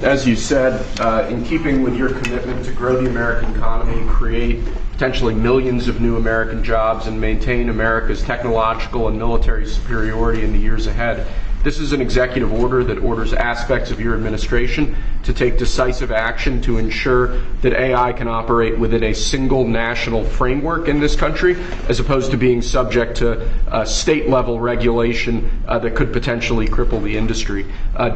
As you said, in keeping with your commitment to grow the American economy, create potentially millions of new American jobs, and maintain America's technological and military superiority in the years ahead, this is an executive order that orders aspects of your administration to take decisive action to ensure that AI can operate within a single national framework in this country, as opposed to being subject to state-level regulation that could potentially cripple the industry.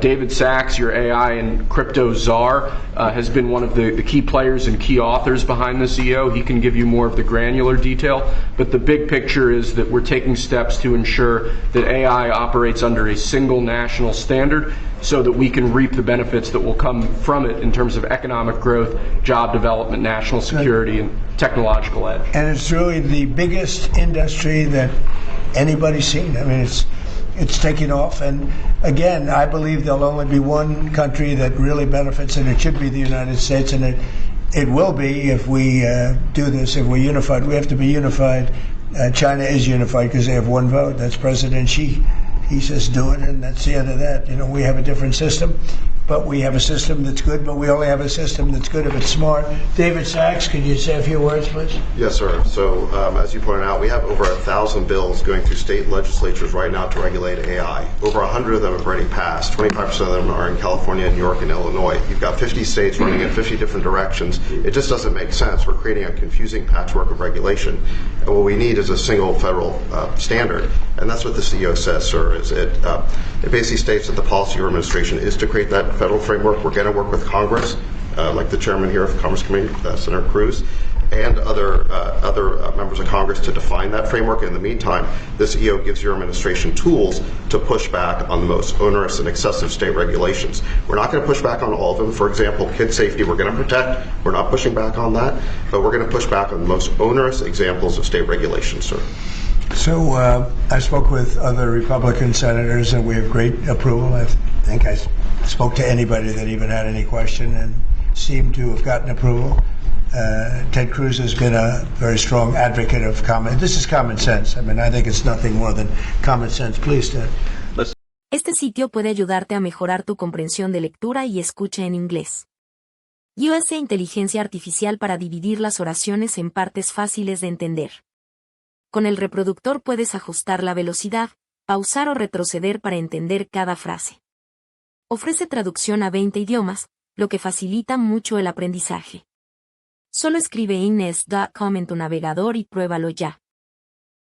David Sachs, your AI and crypto czar, has been one of the key players and key authors behind this EO. He can give you more of the granular detail, but the big picture is that we're taking steps to ensure that AI operates under a single national standard so that we can reap the benefits that will come from it in terms of economic growth, job development, national security, and technological edge. And it's really the biggest industry that anybody's seen. I mean, it's taking off. And again, I believe there'll only be one country that really benefits, and it should be the United States. And it will be if we do this, if we're unified. We have to be unified. China is unified because they have one vote. That's President Xi. He says do it, and that's the end of that. You know, we have a different system, but we have a system that's good, but we only have a system that's good if it's smart. David Sachs, can you say a few words, please? Yes, sir. So, as you pointed out, we have over 1,000 bills going through state legislatures right now to regulate AI. Over 100 of them have already passed. 25% of them are in California, New York, and Illinois. You've got 50 states running in 50 different directions. It just doesn't make sense. We're creating a confusing patchwork of regulation. And what we need is a single federal standard. And that's what the CEO says, sir. It basically states that the policy of your administration is to create that federal framework. We're going to work with Congress, like the chairman here of the Commerce Committee, Senator Cruz, and other members of Congress to define that framework. In the meantime, this EO gives your administration tools to push back on the most onerous and excessive state regulations. We're not going to push back on all of them. For example, kid safety, we're going to protect. We're not pushing back on that, but we're going to push back on the most onerous examples of state regulations, sir. So I spoke with other Republican senators, and we have great approval. I think I spoke to anybody that even had any question and seemed to have gotten approval. Ted Cruz has been a very strong advocate of common. This is common sense. I mean, I think it's nothing more than common sense. Please, Ted. Este sitio puede ayudarte a mejorar tu comprensión de lectura y escucha en inglés. USA Inteligencia Artificial para dividir las oraciones en partes fáciles de entender. Con el reproductor puedes ajustar la velocidad, pausar o retroceder para entender cada frase. Ofrece traducción a 20 idiomas, lo que facilita mucho el aprendizaje. Solo escribe inglés.com en tu navegador y pruébalo ya.